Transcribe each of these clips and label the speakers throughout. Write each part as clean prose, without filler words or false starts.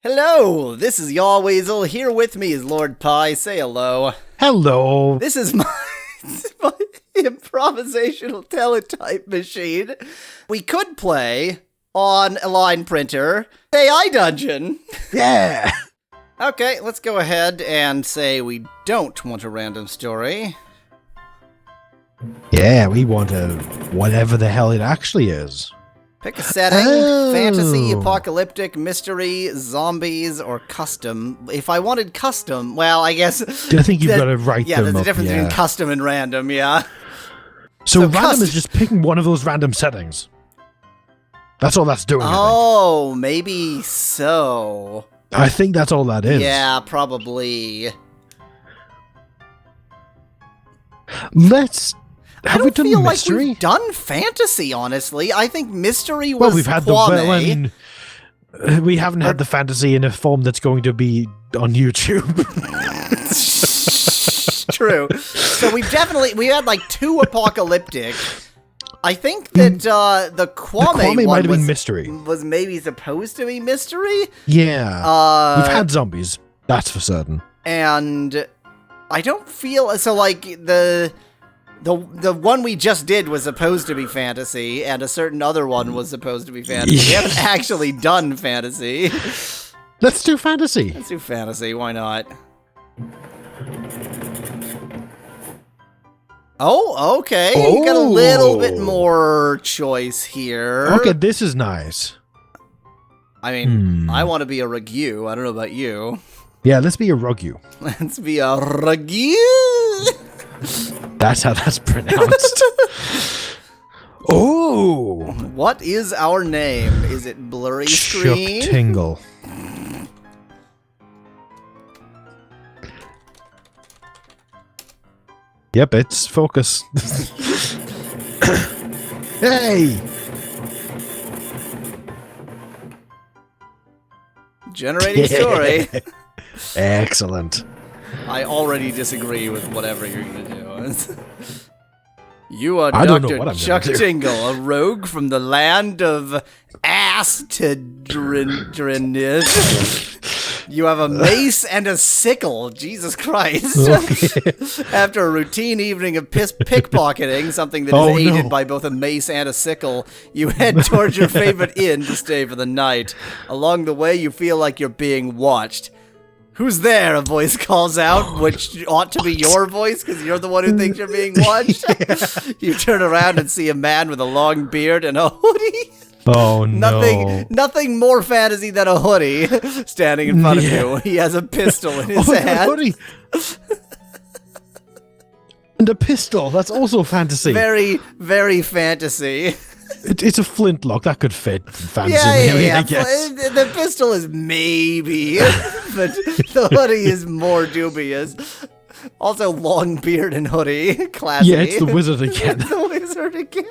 Speaker 1: Hello, this is Yahweasel. Here with me is Lord Pi. Say hello.
Speaker 2: Hello.
Speaker 1: This is my improvisational teletype machine. We could play on a line printer. AI Dungeon.
Speaker 2: Yeah.
Speaker 1: Okay, let's go ahead and say we don't want a random story.
Speaker 2: Yeah, we want a whatever the hell it actually is.
Speaker 1: Pick a setting, fantasy, apocalyptic, mystery, zombies, or custom. If I wanted custom, well, I guess...
Speaker 2: I think you've got to write them
Speaker 1: Yeah, there's a
Speaker 2: up,
Speaker 1: difference between custom and random, yeah.
Speaker 2: So random is just picking one of those random settings. That's all that's doing,
Speaker 1: Oh, maybe so.
Speaker 2: I think that's all that is.
Speaker 1: Yeah, probably.
Speaker 2: Let's...
Speaker 1: I
Speaker 2: Have we
Speaker 1: don't
Speaker 2: done
Speaker 1: feel
Speaker 2: mystery?
Speaker 1: like we've done fantasy, honestly. I think mystery was
Speaker 2: Well, we've had
Speaker 1: Kwame.
Speaker 2: we haven't had the fantasy in a form that's going to be on YouTube.
Speaker 1: True. So we had like two apocalyptic. I think that the Kwame one
Speaker 2: might have been mystery.
Speaker 1: Was maybe supposed to be mystery.
Speaker 2: Yeah. We've had zombies. That's for certain.
Speaker 1: And I don't feel so like the one we just did was supposed to be fantasy, and a certain other one was supposed to be fantasy. We haven't actually done fantasy.
Speaker 2: Let's do fantasy.
Speaker 1: Let's do fantasy, why not? Oh, okay. You got a little bit more choice here.
Speaker 2: Okay, this is nice.
Speaker 1: I mean, I want to be a ragu. I don't know about you.
Speaker 2: Yeah, let's be a Rogu.
Speaker 1: Let's be a ragu.
Speaker 2: That's how that's pronounced. Oh!
Speaker 1: What is our name? Is it blurry screen?
Speaker 2: Chuck Tingle. Yep, it's focus. Hey!
Speaker 1: Generating story.
Speaker 2: Excellent.
Speaker 1: I already disagree with whatever you're going to do. You are
Speaker 2: I don't know
Speaker 1: Dr.
Speaker 2: what I'm
Speaker 1: Chuck
Speaker 2: gonna do.
Speaker 1: Tingle, a rogue from the land of Astedrinid. You have a mace and a sickle. Jesus Christ.
Speaker 2: Okay.
Speaker 1: After a routine evening of pickpocketing, something that is aided by both a mace and a sickle, you head towards your favorite inn to stay for the night. Along the way, you feel like you're being watched. Who's there? A voice calls out, which ought to be your voice, because you're the one who thinks you're being watched. You turn around and see a man with a long beard and a hoodie.
Speaker 2: Oh, no.
Speaker 1: Nothing more fantasy than a hoodie standing in front of you. He has a pistol in his hand.
Speaker 2: Hoodie. And a pistol. That's also fantasy.
Speaker 1: Very, very fantasy.
Speaker 2: It's a flintlock. That could fit fantasy.
Speaker 1: Yeah.
Speaker 2: I guess.
Speaker 1: The pistol is maybe, but the hoodie is more dubious. Also, long beard and hoodie. Classy.
Speaker 2: Yeah, it's the wizard again.
Speaker 1: It's the wizard again.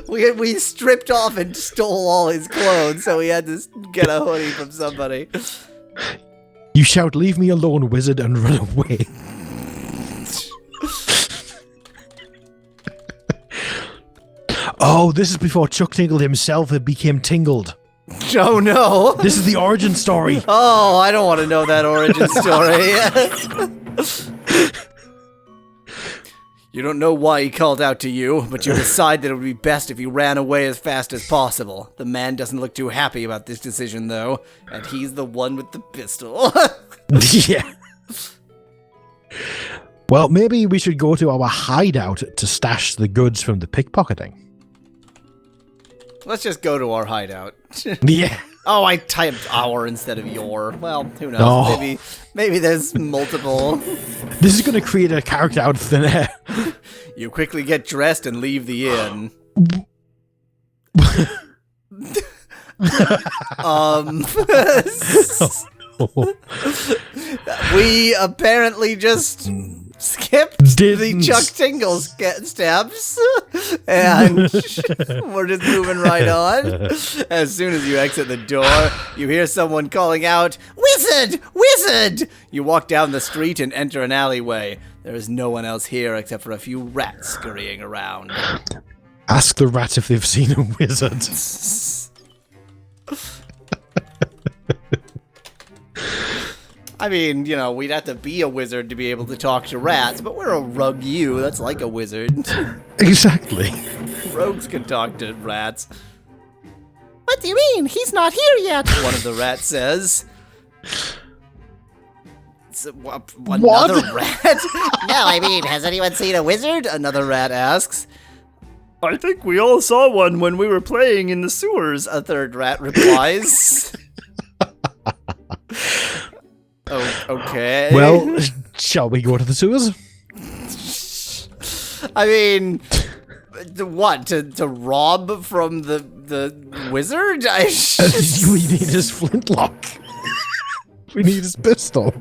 Speaker 1: We stripped off and stole all his clothes, so we had to get a hoodie from somebody.
Speaker 2: You shout, "Leave me alone, wizard," and run away. Oh, this is before Chuck Tingle himself became tingled.
Speaker 1: Oh no!
Speaker 2: This is the origin story.
Speaker 1: Oh, I don't want to know that origin story. You don't know why he called out to you, but you decide that it would be best if you ran away as fast as possible. The man doesn't look too happy about this decision, though, and he's the one with the pistol.
Speaker 2: Yeah. Well, maybe we should go to our hideout to stash the goods from the pickpocketing.
Speaker 1: Let's just go to our hideout.
Speaker 2: Yeah.
Speaker 1: Oh, I typed our instead of your. Well, who knows?
Speaker 2: Oh.
Speaker 1: Maybe there's multiple.
Speaker 2: This is going to create a character out of thin air.
Speaker 1: You quickly get dressed and leave the inn. We apparently just skipped the Chuck Tingle steps, and we're just moving right on. As soon as you exit the door, you hear someone calling out, "Wizard! Wizard!" You walk down the street and enter an alleyway. There is no one else here except for a few rats scurrying around.
Speaker 2: Ask the rats if they've seen a wizard.
Speaker 1: I mean, you know, we'd have to be a wizard to be able to talk to rats, but we're a rogue you. That's like a wizard.
Speaker 2: Exactly.
Speaker 1: Rogues can talk to rats. What do you mean? He's not here yet, one of the rats says. Another rat? No, I mean, has anyone seen a wizard? Another rat asks. I think we all saw one when we were playing in the sewers, a third rat replies. Oh, okay.
Speaker 2: Well, shall we go to the sewers?
Speaker 1: I mean, what? To rob from the wizard?
Speaker 2: We need his flintlock. We need his pistol.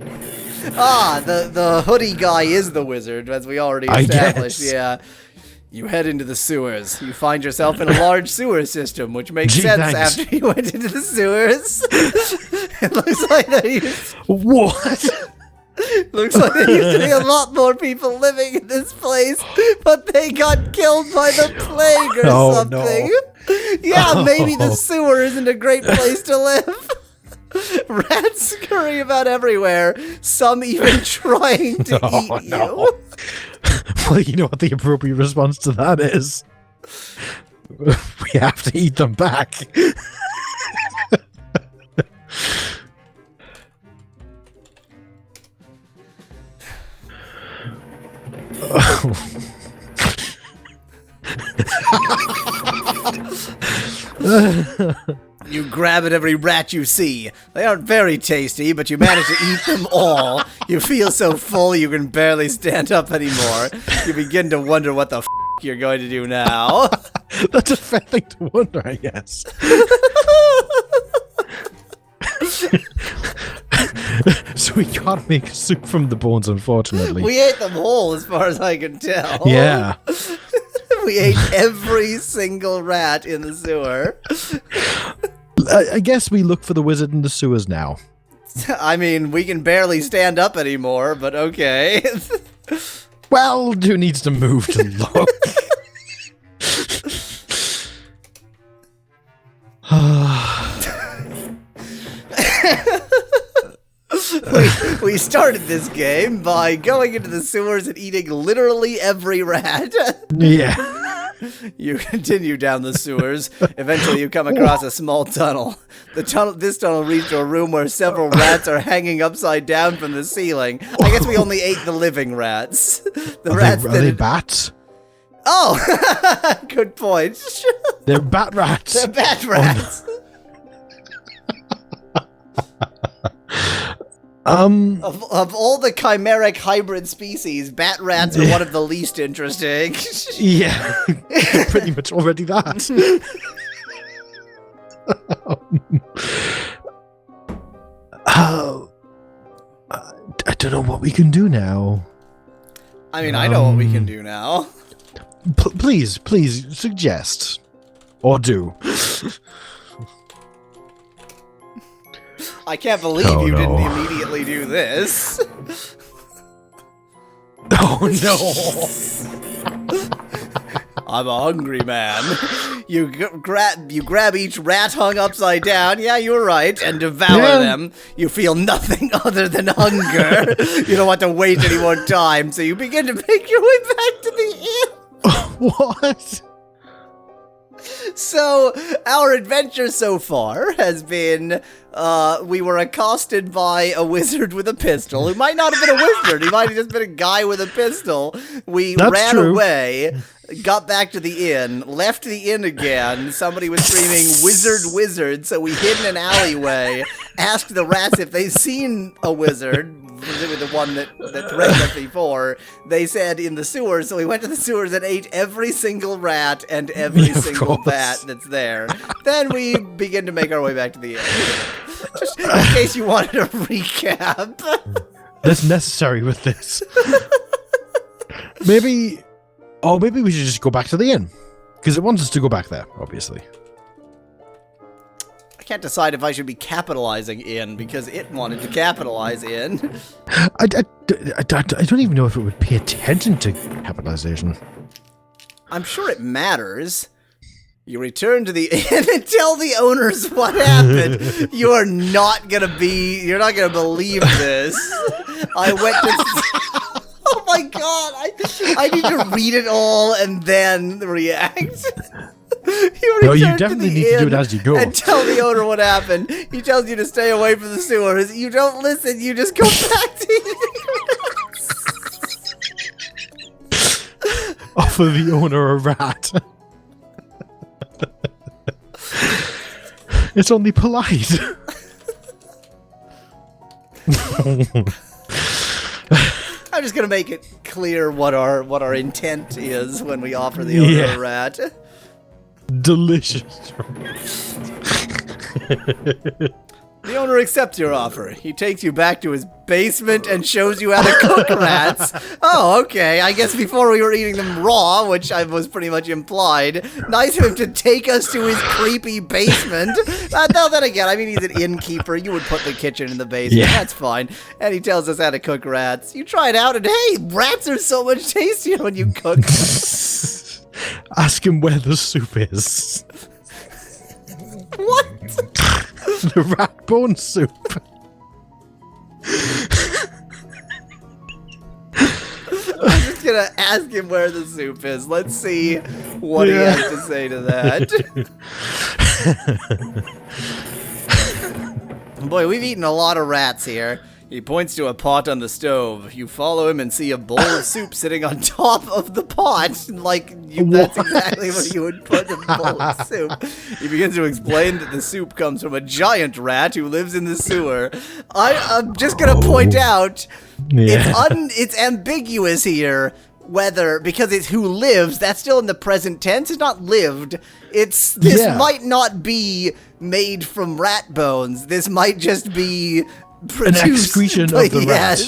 Speaker 1: Ah, the hoodie guy is the wizard, as we already established. Yeah. You head into the sewers. You find yourself in a large sewer system, which makes sense after you went into the sewers. It looks like there used looks like there used to be a lot more people living in this place, but they got killed by the plague or something. No. Yeah, maybe the sewer isn't a great place to live. Rats scurry about everywhere, some even trying to eat you.
Speaker 2: Well, you know what the appropriate response to that is? We have to eat them back.
Speaker 1: You grab at every rat you see. They aren't very tasty, but you manage to eat them all. You feel so full you can barely stand up anymore. You begin to wonder what the f*** you're going to do now.
Speaker 2: That's a fair thing to wonder, I guess. So we can't make soup from the bones, unfortunately.
Speaker 1: We ate them whole, as far as I can tell.
Speaker 2: Yeah.
Speaker 1: We ate every single rat in the sewer.
Speaker 2: I guess we look for the wizard in the sewers now.
Speaker 1: I mean, we can barely stand up anymore, but okay.
Speaker 2: Well, who needs to move to look?
Speaker 1: We started this game by going into the sewers and eating literally every rat.
Speaker 2: Yeah.
Speaker 1: You continue down the sewers. Eventually you come across a small tunnel. This tunnel leads to a room where several rats are hanging upside down from the ceiling. I guess we only ate the living rats.
Speaker 2: Are they bats?
Speaker 1: Oh, good point.
Speaker 2: They're bat rats.
Speaker 1: They're bat rats. Of all the chimeric hybrid species, bat rats are one of the least interesting.
Speaker 2: Yeah, pretty much already that. I don't know what we can do now.
Speaker 1: I mean, I know what we can do now.
Speaker 2: Please suggest. Or do.
Speaker 1: I can't believe you didn't immediately do this.
Speaker 2: Oh no!
Speaker 1: I'm a hungry man. You grab each rat hung upside down, yeah, you're right, and devour them. You feel nothing other than hunger. You don't want to wait any more time, so you begin to make your way back to the inn.
Speaker 2: What?
Speaker 1: So, our adventure so far has been, we were accosted by a wizard with a pistol, who might not have been a wizard, he might have just been a guy with a pistol. We ran away, got back to the inn, left the inn again, somebody was screaming, "Wizard, wizard," so we hid in an alleyway, asked the rats if they'd seen a wizard, the one that threatened us before. They said in the sewers, so we went to the sewers and ate every single rat and every single bat that's there. Then we begin to make our way back to the inn. Just in case you wanted a recap.
Speaker 2: That's necessary with this. Maybe we should just go back to the inn. Because it wants us to go back there, obviously.
Speaker 1: I can't decide if I should be capitalizing in because it wanted to capitalize in.
Speaker 2: I don't even know if it would pay attention to capitalization.
Speaker 1: I'm sure it matters. You return to the inn and tell the owners what happened. You're not gonna believe this. I went to... Oh my god, I need to read it all and then react.
Speaker 2: You definitely need to do it as you go.
Speaker 1: And tell the owner what happened. He tells you to stay away from the sewers. You don't listen, you just go back to
Speaker 2: Offer the owner a rat. It's only polite.
Speaker 1: I'm just gonna make it clear what our intent is when we offer the owner a rat.
Speaker 2: Delicious.
Speaker 1: The owner accepts your offer. He takes you back to his basement and shows you how to cook rats. Oh, okay. I guess before we were eating them raw, which was pretty much implied. Nice of him to take us to his creepy basement. No, then again, I mean, he's an innkeeper. You would put the kitchen in the basement. Yeah. That's fine. And he tells us how to cook rats. You try it out, and hey, rats are so much tastier when you cook them.
Speaker 2: Ask him where the soup is.
Speaker 1: What?
Speaker 2: The rat bone soup.
Speaker 1: I'm just gonna ask him where the soup is. Let's see what he has to say to that. Boy, we've eaten a lot of rats here. He points to a pot on the stove. You follow him and see a bowl of soup sitting on top of the pot. That's exactly what you would put in a bowl of soup. He begins to explain that the soup comes from a giant rat who lives in the sewer. I'm just going to point out, it's ambiguous here. Whether, because it's who lives, that's still in the present tense. It's not lived. This might not be made from rat bones. This might just be produced,
Speaker 2: an excretion of the rat.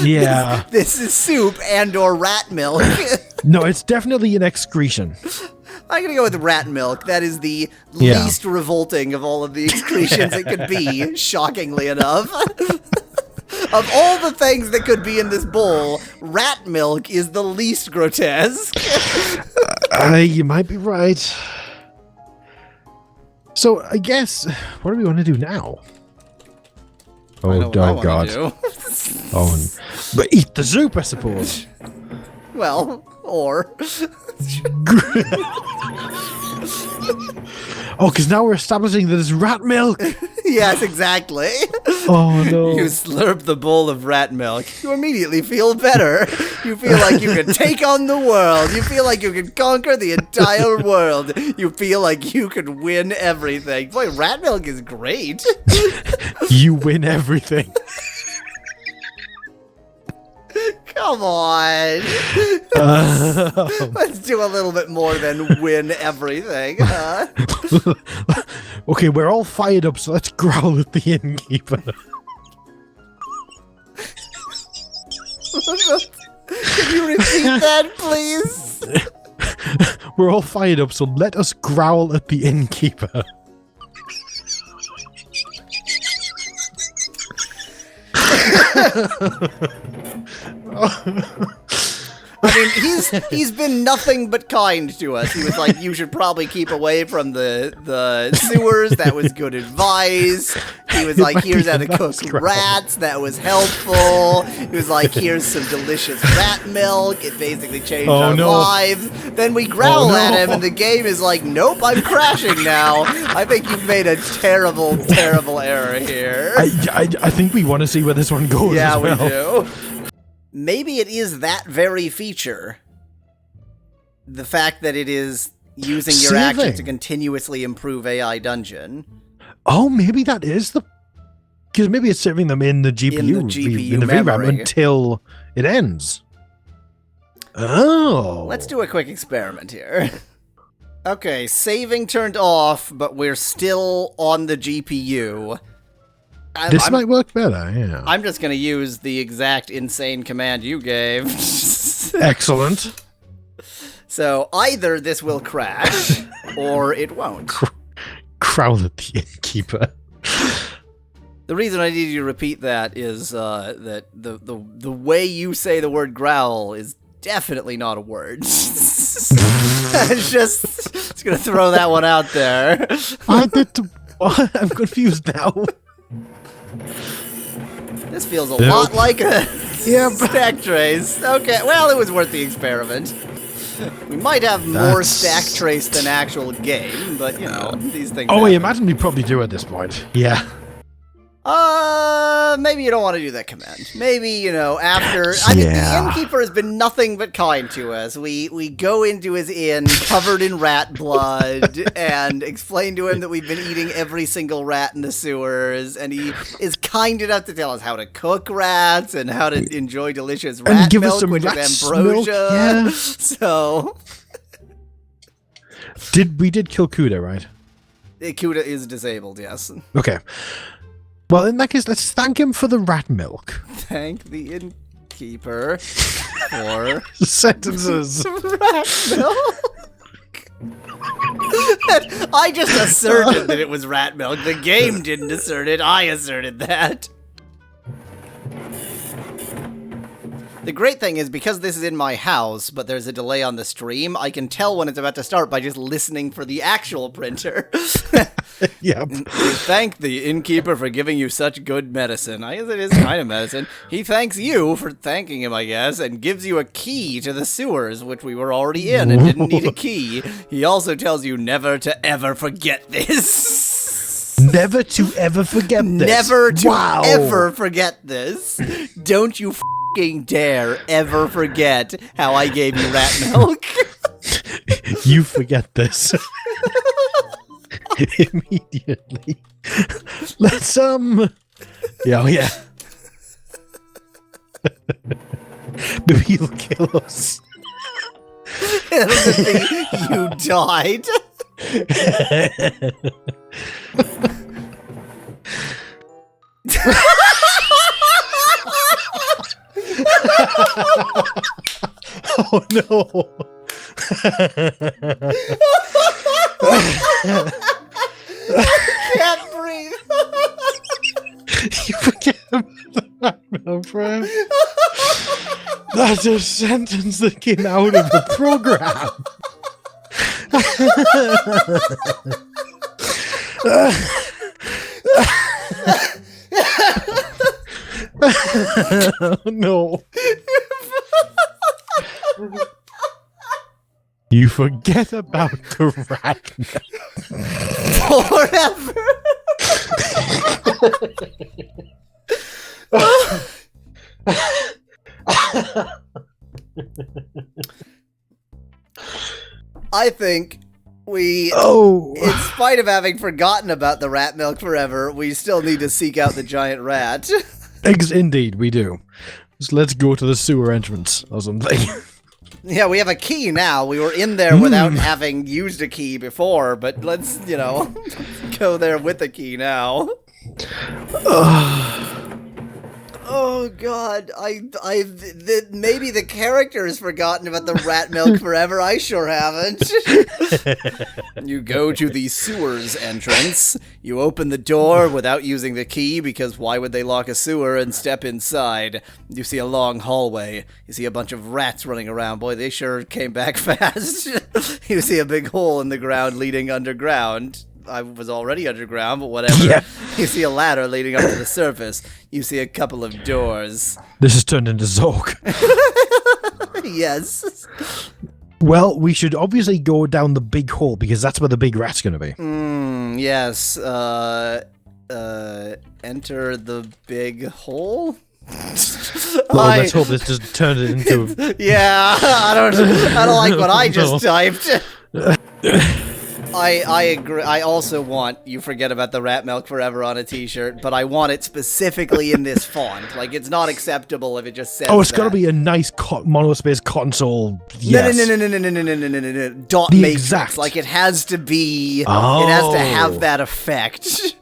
Speaker 2: Yeah.
Speaker 1: This is soup and or rat milk.
Speaker 2: No, it's definitely an excretion.
Speaker 1: I'm going to go with rat milk. That is the least revolting of all of the excretions it could be, shockingly enough. Of all the things that could be in this bowl, rat milk is the least grotesque.
Speaker 2: You might be right. So, I guess, what do we want to do now? Oh, God. But eat the soup, I suppose.
Speaker 1: Well, or...
Speaker 2: Oh, because now we're establishing that it's rat milk.
Speaker 1: Yes, exactly.
Speaker 2: Oh, no.
Speaker 1: You slurp the bowl of rat milk. You immediately feel better. You feel like you can take on the world. You feel like you can conquer the entire world. You feel like you could win everything. Boy, rat milk is great.
Speaker 2: You win everything.
Speaker 1: Come on. Let's do a little bit more than win everything. Huh?
Speaker 2: Okay, we're all fired up, so let's growl at the innkeeper.
Speaker 1: Can you repeat that, please?
Speaker 2: We're all fired up, so let us growl at the innkeeper.
Speaker 1: I mean, he's been nothing but kind to us. He was like, you should probably keep away from the sewers. That was good advice. He was like, here's how to cook rats. That was helpful. He was like, here's some delicious rat milk. It basically changed our lives. Then we growl at him, and the game is like, nope, I'm crashing now. I think you've made a terrible, terrible error here.
Speaker 2: I think we want to see where this one goes.
Speaker 1: Yeah,
Speaker 2: as well.
Speaker 1: we do. Maybe it is that very feature. The fact that it is using your action to continuously improve AI Dungeon.
Speaker 2: Oh, maybe that is the... Because maybe it's serving them in the GPU, in the VRAM until it ends. Oh.
Speaker 1: Let's do a quick experiment here. Okay, saving turned off, but we're still on the GPU.
Speaker 2: This might work better, yeah.
Speaker 1: I'm just going to use the exact insane command you gave.
Speaker 2: Excellent.
Speaker 1: So either this will crash, or it won't.
Speaker 2: Growl at the innkeeper.
Speaker 1: The reason I need you to repeat that is that the way you say the word growl is definitely not a word. Just gonna throw that one out there.
Speaker 2: I'm confused now.
Speaker 1: This feels a lot like a
Speaker 2: Yep.
Speaker 1: stack trace. Okay, well, it was worth the experiment. We might have more stack trace than actual game, but, you know, these things
Speaker 2: Oh,
Speaker 1: happen.
Speaker 2: I imagine we probably do at this point. Yeah.
Speaker 1: Maybe you don't want to do that command. Maybe, you know, after... I mean, the innkeeper has been nothing but kind to us. We go into his inn covered in rat blood and explain to him that we've been eating every single rat in the sewers, and he is kind enough to tell us how to cook rats and how to enjoy delicious rat milk, which is ambrosia.
Speaker 2: Yeah.
Speaker 1: So...
Speaker 2: We did kill Kuda, right?
Speaker 1: Kuda is disabled, yes.
Speaker 2: Okay. Well, in that case, let's thank him for the rat milk.
Speaker 1: Thank the innkeeper for
Speaker 2: sentences.
Speaker 1: Rat milk. I just asserted that it was rat milk. The game didn't assert it. I asserted that. The great thing is, because this is in my house, but there's a delay on the stream, I can tell when it's about to start by just listening for the actual printer.
Speaker 2: Yep.
Speaker 1: Thank the innkeeper for giving you such good medicine. I guess it is kind of medicine. He thanks you for thanking him, I guess, and gives you a key to the sewers, which we were already in and didn't need a key. He also tells you never to ever forget this.
Speaker 2: Never to ever forget this.
Speaker 1: Never to ever forget this. Don't you f***ing dare ever forget how I gave you rat milk.
Speaker 2: You forget this. Immediately. Let's yeah, maybe he'll kill us.
Speaker 1: It'll be you died.
Speaker 2: Oh no.
Speaker 1: I can't breathe.
Speaker 2: You forget about that, friend. That's a sentence that came out of the program. Oh, no. You forget about the rat
Speaker 1: forever. I think we, in spite of having forgotten about the rat milk forever, we still need to seek out the giant rat.
Speaker 2: Indeed, we do. So let's go to the sewer entrance or something.
Speaker 1: Yeah, we have a key now. We were in there without having used a key before, but let's, you know, go there with a key now. Oh God, maybe the character has forgotten about the rat milk forever. I sure haven't. You go to the sewers entrance. You open the door without using the key, because why would they lock a sewer, and step inside. You see a long hallway. You see a bunch of rats running around. Boy, they sure came back fast. You see a big hole in the ground leading underground. I was already underground, but whatever. Yeah. You see a ladder leading up to the surface. You see a couple of doors.
Speaker 2: This has turned into Zork.
Speaker 1: Yes.
Speaker 2: Well, we should obviously go down the big hole, because that's where the big rat's going to be.
Speaker 1: Yes. Enter the big hole?
Speaker 2: Well, let's hope this doesn't turn it into...
Speaker 1: Yeah, I don't like what I just typed. I agree. I also want You Forget About the Rat Milk Forever on a t-shirt, but I want it specifically in this font. Like, it's not acceptable if it just says
Speaker 2: it's got to be a nice monospace console. Yes.
Speaker 1: No. Dot matrix. Exact. Like, it has to be... Oh. It has to have that effect.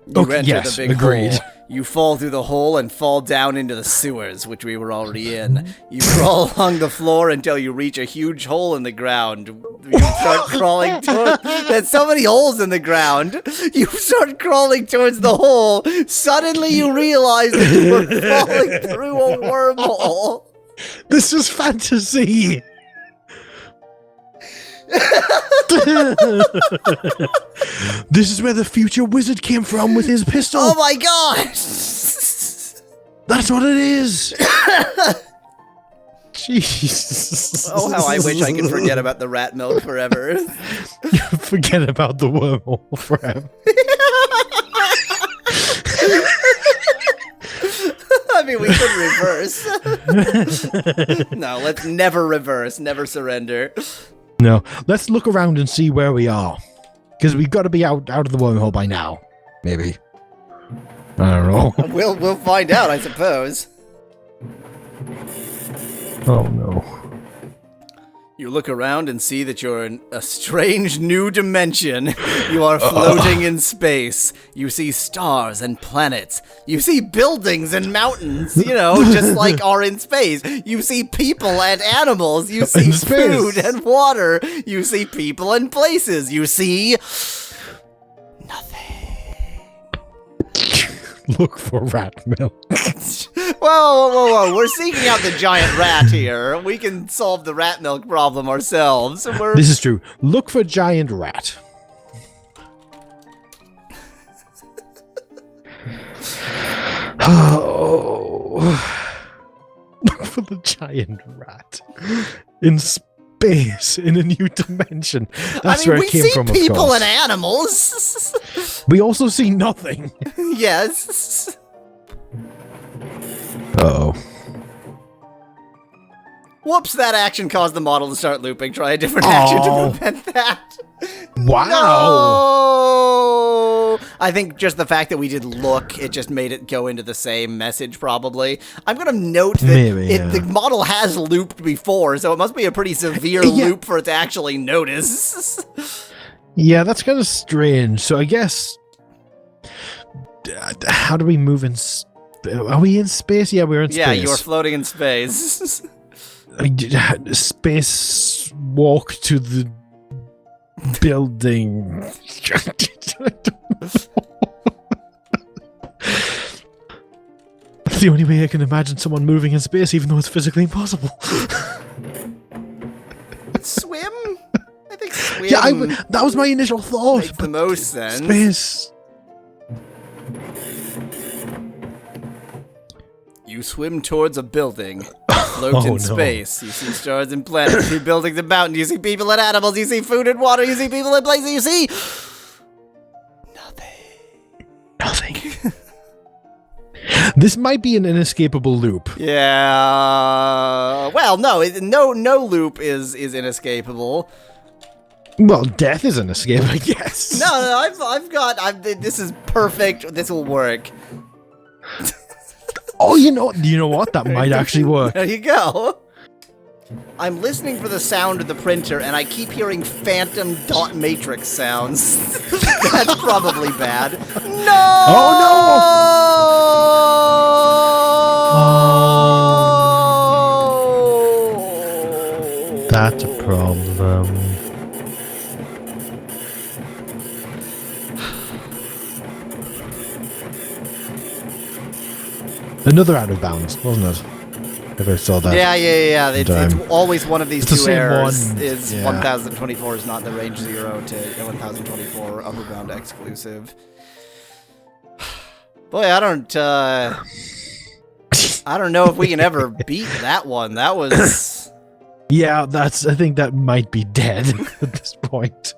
Speaker 1: You enter the big hole. You fall through the hole and fall down into the sewers, which we were already in. You crawl along the floor until you reach a huge hole in the ground. You start crawling towards... There's so many holes in the ground. You start crawling towards the hole. Suddenly you realize that you were falling through a wormhole.
Speaker 2: This is fantasy. This is where the future wizard came from with his pistol.
Speaker 1: Oh my god!
Speaker 2: That's what it is. Jesus.
Speaker 1: Oh, how I wish I could forget about the rat milk forever.
Speaker 2: Forget about the wormhole forever.
Speaker 1: I mean, we could reverse. No, let's never reverse. Never surrender.
Speaker 2: No, let's look around and see where we are. Because we've got to be out of the wormhole by now. Maybe. I don't know.
Speaker 1: We'll find out, I suppose.
Speaker 2: Oh no.
Speaker 1: You look around and see that you're in a strange new dimension. You are floating in space. You see stars and planets. You see buildings and mountains, you know, just like are in space. You see people and animals. You see food and water. You see people and places. You see nothing.
Speaker 2: Look for rat milk.
Speaker 1: Whoa. We're seeking out the giant rat here. We can solve the rat milk problem ourselves.
Speaker 2: This is true. Look for giant rat. Oh. Look for the giant rat. In space, in a new dimension. That's where it came from, of course.
Speaker 1: We see people and animals.
Speaker 2: We also see nothing.
Speaker 1: Yes.
Speaker 2: Uh-oh.
Speaker 1: Whoops, that action caused the model to start looping. Try a different action to prevent that.
Speaker 2: Wow.
Speaker 1: No! I think just the fact that we did look, it just made it go into the same message, probably. I'm going to note that the model has looped before, so it must be a pretty severe loop for it to actually notice.
Speaker 2: Yeah, that's kind of strange. So I guess... how do we move in... Are we in space? Yeah, we're in space.
Speaker 1: Yeah, you're floating in space.
Speaker 2: Space walk to the building. That's the only way I can imagine someone moving in space, even though it's physically impossible.
Speaker 1: Swim? I think swim.
Speaker 2: Yeah, that was my initial thought.
Speaker 1: Makes the most sense.
Speaker 2: Space.
Speaker 1: You swim towards a building, float in space. You see stars and planets, you see buildings and mountains, you see people and animals, you see food and water, you see people and places, you see...
Speaker 2: Nothing. This might be an inescapable loop.
Speaker 1: Yeah... Well, no loop is inescapable.
Speaker 2: Well, death is an escape, I guess.
Speaker 1: No, this is perfect, this will work.
Speaker 2: Oh, you know what? That might actually work.
Speaker 1: There you go. I'm listening for the sound of the printer, and I keep hearing phantom dot matrix sounds. That's probably bad. No!
Speaker 2: Oh, no! That's a problem. Another out of bounds, wasn't it? If I saw that.
Speaker 1: Yeah. It's always one of these two errors.
Speaker 2: One.
Speaker 1: Is 1024 is not the range 0 to 1024 upper bound exclusive. Boy, I don't know if we can ever beat that one. That was...
Speaker 2: Yeah, I think that might be dead at this point.